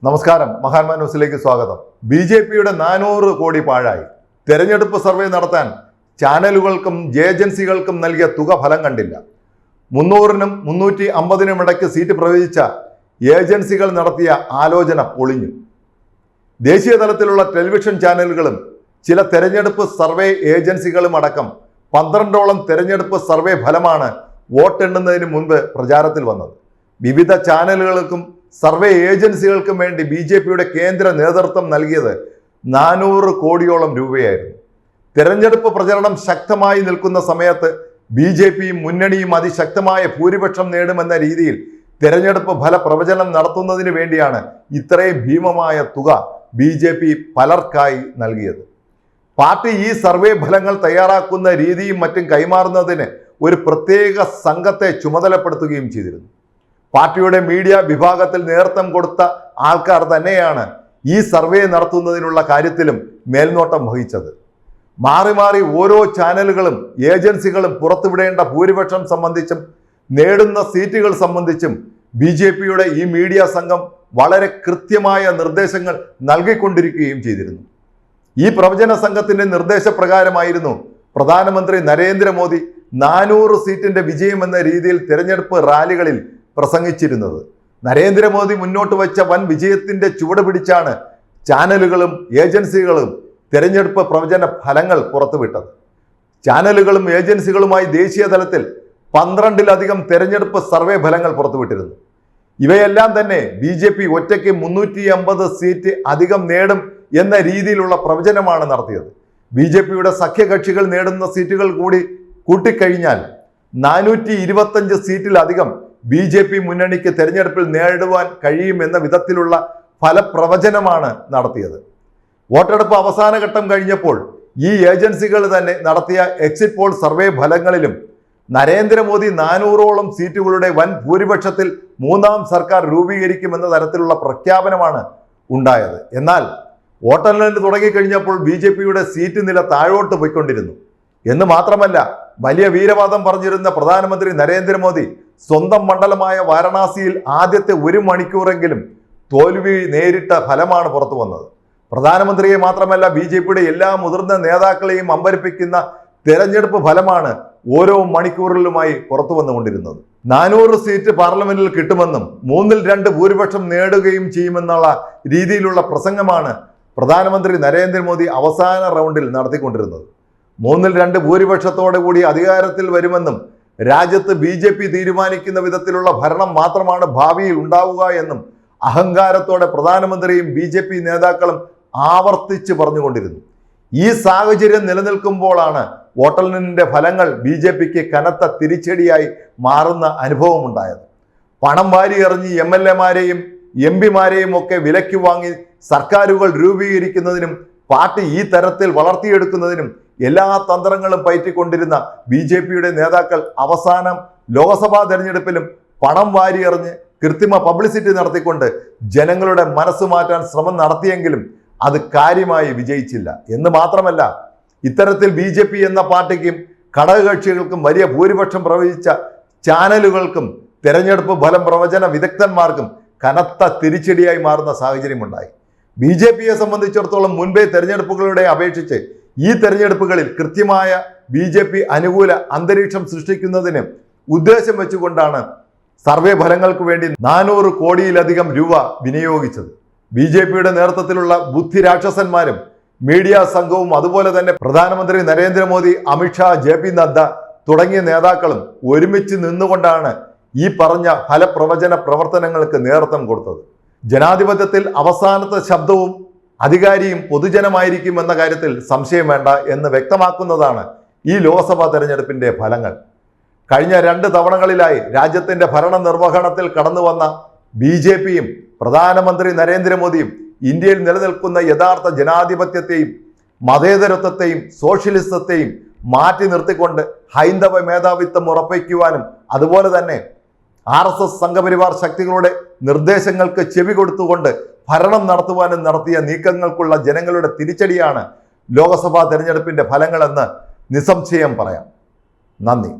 നമസ്കാരം, മഹാന്മാ ന്യൂസിലേക്ക് സ്വാഗതം. ബി.ജെ.പിയുടെ 400 കോടി പാഴായി. തെരഞ്ഞെടുപ്പ് സർവേ നടത്താൻ ചാനലുകൾക്കും ഏജൻസികൾക്കും നൽകിയ തുക ഫലം കണ്ടില്ല. 300-നും 350-നും ഇടയ്ക്ക് സീറ്റ് പ്രവചിച്ച ഏജൻസികൾ നടത്തിയ ആലോചന പൊളിഞ്ഞു. ദേശീയ തലത്തിലുള്ള ടെലിവിഷൻ ചാനലുകളും ചില തെരഞ്ഞെടുപ്പ് സർവേ ഏജൻസികളും അടക്കം 12ഓളം തെരഞ്ഞെടുപ്പ് സർവേ ഫലമാണ് വോട്ടെണ്ണുന്നതിന് മുൻപ് പ്രചാരത്തിൽ വന്നത്. വിവിധ ചാനലുകൾക്കും സർവേ ഏജൻസികൾക്കും വേണ്ടി ബി.ജെ.പിയുടെ കേന്ദ്ര നേതൃത്വം നൽകിയത് 400 കോടിയോളം രൂപയായിരുന്നു. തെരഞ്ഞെടുപ്പ് പ്രചരണം ശക്തമായി നിൽക്കുന്ന സമയത്ത് ബി.ജെ.പിയും മുന്നണിയും അതിശക്തമായ ഭൂരിപക്ഷം നേടുമെന്ന രീതിയിൽ തെരഞ്ഞെടുപ്പ് ഫല പ്രവചനം നടത്തുന്നതിന് വേണ്ടിയാണ് ഇത്രയും ഭീമമായ തുക ബി.ജെ.പി പലർക്കായി നൽകിയത്. പാർട്ടി ഈ സർവേ ഫലങ്ങൾ തയ്യാറാക്കുന്ന രീതിയും മറ്റും കൈമാറുന്നതിന് ഒരു പ്രത്യേക സംഘത്തെ ചുമതലപ്പെടുത്തുകയും ചെയ്തിരുന്നു. പാർട്ടിയുടെ മീഡിയ വിഭാഗത്തിൽ നേതൃത്വം കൊടുത്ത ആൾക്കാർ തന്നെയാണ് ഈ സർവേ നടത്തുന്നതിനുള്ള കാര്യത്തിലും മേൽനോട്ടം വഹിച്ചത്. മാറി മാറി ഓരോ ചാനലുകളും ഏജൻസികളും പുറത്തുവിടേണ്ട ഭൂരിപക്ഷം സംബന്ധിച്ചും നേടുന്ന സീറ്റുകൾ സംബന്ധിച്ചും ബി.ജെ.പിയുടെ ഈ മീഡിയ സംഘം വളരെ കൃത്യമായ നിർദ്ദേശങ്ങൾ നൽകിക്കൊണ്ടിരിക്കുകയും ചെയ്തിരുന്നു. ഈ പ്രവചന സംഘത്തിന്റെ നിർദ്ദേശപ്രകാരമായിരുന്നു പ്രധാനമന്ത്രി നരേന്ദ്രമോദി 400 സീറ്റിന്റെ വിജയം എന്ന രീതിയിൽ തെരഞ്ഞെടുപ്പ് റാലികളിൽ പ്രസംഗിച്ചിരുന്നത്. നരേന്ദ്രമോദി മുന്നോട്ട് വെച്ച വൻ വിജയത്തിന്റെ ചുവട് പിടിച്ചാണ് ചാനലുകളും ഏജൻസികളും തെരഞ്ഞെടുപ്പ് പ്രവചന ഫലങ്ങൾ പുറത്തുവിട്ടത്. ചാനലുകളും ഏജൻസികളുമായി ദേശീയ തലത്തിൽ 12-ലധികം തെരഞ്ഞെടുപ്പ് സർവേ ഫലങ്ങൾ പുറത്തുവിട്ടിരുന്നു. ഇവയെല്ലാം തന്നെ ബി.ജെ.പി ഒറ്റയ്ക്ക് 350 സീറ്റ് അധികം നേടും എന്ന രീതിയിലുള്ള പ്രവചനമാണ് നടത്തിയത്. ബി.ജെ.പിയുടെ സഖ്യകക്ഷികൾ നേടുന്ന സീറ്റുകൾ കൂടി കൂട്ടിക്കഴിഞ്ഞാൽ 425 സീറ്റിലധികം ബി.ജെ.പി മുന്നണിക്ക് തെരഞ്ഞെടുപ്പിൽ നേടുവാൻ കഴിയുമെന്ന വിധത്തിലുള്ള ഫലപ്രവചനമാണ് നടത്തിയത്. വോട്ടെടുപ്പ് അവസാന ഘട്ടം കഴിഞ്ഞപ്പോൾ ഈ ഏജൻസികൾ തന്നെ നടത്തിയ എക്സിറ്റ് പോൾ സർവേ ഫലങ്ങളിലും നരേന്ദ്രമോദി 400ഓളം സീറ്റുകളുടെ വൻ ഭൂരിപക്ഷത്തിൽ മൂന്നാം സർക്കാർ രൂപീകരിക്കുമെന്ന തരത്തിലുള്ള പ്രഖ്യാപനമാണ് ഉണ്ടായത്. എന്നാൽ വോട്ടെണ്ണൽ തുടങ്ങിക്കഴിഞ്ഞപ്പോൾ ബി.ജെ.പിയുടെ സീറ്റ് നില താഴോട്ട് പോയിക്കൊണ്ടിരുന്നു. എന്ന് മാത്രമല്ല, വലിയ വീരവാദം പറഞ്ഞിരുന്ന പ്രധാനമന്ത്രി നരേന്ദ്രമോദി സ്വന്തം മണ്ഡലമായ വാരണാസിയിൽ ആദ്യത്തെ 1 മണിക്കൂറെങ്കിലും തോൽവി നേരിട്ട ഫലമാണ് പുറത്തു വന്നത്. പ്രധാനമന്ത്രിയെ മാത്രമല്ല, ബി.ജെ.പിയുടെ എല്ലാ മുതിർന്ന നേതാക്കളെയും അമ്പരപ്പിക്കുന്ന തെരഞ്ഞെടുപ്പ് ഫലമാണ് ഓരോ മണിക്കൂറിലുമായി പുറത്തു വന്നുകൊണ്ടിരുന്നത്. 400 സീറ്റ് പാർലമെന്റിൽ കിട്ടുമെന്നും 3-2 ഭൂരിപക്ഷം നേടുകയും ചെയ്യുമെന്നുള്ള രീതിയിലുള്ള പ്രസംഗമാണ് പ്രധാനമന്ത്രി നരേന്ദ്രമോദി അവസാന റൗണ്ടിൽ നടത്തിക്കൊണ്ടിരുന്നത്. 3-2 ഭൂരിപക്ഷത്തോടെ കൂടി അധികാരത്തിൽ വരുമെന്നും രാജ്യത്ത് ബി.ജെ.പി തീരുമാനിക്കുന്ന വിധത്തിലുള്ള ഭരണം മാത്രമാണ് ഭാവിയിൽ ഉണ്ടാവുക എന്നും അഹങ്കാരത്തോടെ പ്രധാനമന്ത്രിയും ബി.ജെ.പി നേതാക്കളും ആവർത്തിച്ച് പറഞ്ഞുകൊണ്ടിരുന്നു. ഈ സാഹചര്യം നിലനിൽക്കുമ്പോഴാണ് വോട്ടെണ്ണലിന്റെ ഫലങ്ങൾ ബി.ജെ.പിക്ക് കനത്ത തിരിച്ചടിയായി മാറുന്ന അനുഭവമുണ്ടായത്. പണം വാരിയെറിഞ്ഞ് എം.എൽ.എമാരെയും എം.പിമാരെയും ഒക്കെ വിലയ്ക്ക് വാങ്ങി സർക്കാരുകൾ രൂപീകരിക്കുന്നതിനും പാർട്ടി ഈ തരത്തിൽ വളർത്തിയെടുക്കുന്നതിനും എല്ലാ തന്ത്രങ്ങളും പയറ്റിക്കൊണ്ടിരുന്ന ബി.ജെ.പിയുടെ നേതാക്കൾ അവസാനം ലോക്സഭാ തെരഞ്ഞെടുപ്പിലും പണം വാരിയെറിഞ്ഞ് കൃത്രിമ പബ്ലിസിറ്റി നടത്തിക്കൊണ്ട് ജനങ്ങളുടെ മനസ്സ് മാറ്റാൻ ശ്രമം നടത്തിയെങ്കിലും അത് കാര്യമായി വിജയിച്ചില്ല. എന്ന് മാത്രമല്ല, ഇത്തരത്തിൽ ബി.ജെ.പി എന്ന പാർട്ടിക്കും ഘടകകക്ഷികൾക്കും വലിയ ഭൂരിപക്ഷം പ്രവചിച്ച ചാനലുകൾക്കും തെരഞ്ഞെടുപ്പ് ഫലം പ്രവചന വിദഗ്ധന്മാർക്കും കനത്ത തിരിച്ചടിയായി മാറുന്ന സാഹചര്യമുണ്ടായി. ബി.ജെ.പിയെ സംബന്ധിച്ചിടത്തോളം മുൻപേ തെരഞ്ഞെടുപ്പുകളുടെ അപേക്ഷിച്ച് ഈ തെരഞ്ഞെടുപ്പുകളിൽ കൃത്യമായ ബി.ജെ.പി അനുകൂല അന്തരീക്ഷം സൃഷ്ടിക്കുന്നതിന് ഉദ്ദേശം വെച്ചുകൊണ്ടാണ് സർവേ ഫലങ്ങൾക്ക് വേണ്ടി 400 കോടിയിലധികം രൂപ വിനിയോഗിച്ചത്. ബി.ജെ.പിയുടെ നേതൃത്വത്തിലുള്ള ബുദ്ധി രാക്ഷസന്മാരും മീഡിയ സംഘവും അതുപോലെ തന്നെ പ്രധാനമന്ത്രി നരേന്ദ്രമോദി, അമിത്ഷാ, ജെ.പി നദ്ദ തുടങ്ങിയ നേതാക്കളും ഒരുമിച്ച് നിന്നുകൊണ്ടാണ് ഈ പറഞ്ഞ ഫലപ്രവചന പ്രവർത്തനങ്ങൾക്ക് നേതൃത്വം കൊടുത്തത്. ജനാധിപത്യത്തിൽ അവസാനത്തെ ശബ്ദവും അധികാരിയും പൊതുജനമായിരിക്കും എന്ന കാര്യത്തിൽ സംശയം വേണ്ട എന്ന് വ്യക്തമാക്കുന്നതാണ് ഈ ലോക്സഭാ തെരഞ്ഞെടുപ്പിന്റെ ഫലങ്ങൾ. കഴിഞ്ഞ 2 തവണകളിലായി രാജ്യത്തിന്റെ ഭരണ നിർവഹണത്തിൽ കടന്നു വന്ന ബി.ജെ.പിയും പ്രധാനമന്ത്രി നരേന്ദ്രമോദിയും ഇന്ത്യയിൽ നിലനിൽക്കുന്ന യഥാർത്ഥ ജനാധിപത്യത്തെയും മതേതരത്വത്തെയും സോഷ്യലിസത്തെയും മാറ്റി നിർത്തിക്കൊണ്ട് ഹൈന്ദവ മേധാവിത്വം ഉറപ്പിക്കുവാനും അതുപോലെ തന്നെ RSS സംഘപരിവാർ ശക്തികളുടെ നിർദ്ദേശങ്ങൾക്ക് ചെവി കൊടുത്തുകൊണ്ട് ഭരണം നടത്തുവാനും നടത്തിയ നീക്കങ്ങൾക്കുള്ള ജനങ്ങളുടെ തിരിച്ചടിയാണ് ലോക്സഭാ തെരഞ്ഞെടുപ്പിന്റെ ഫലങ്ങളെന്ന് നിസ്സംശയം പറയാം. നന്ദി.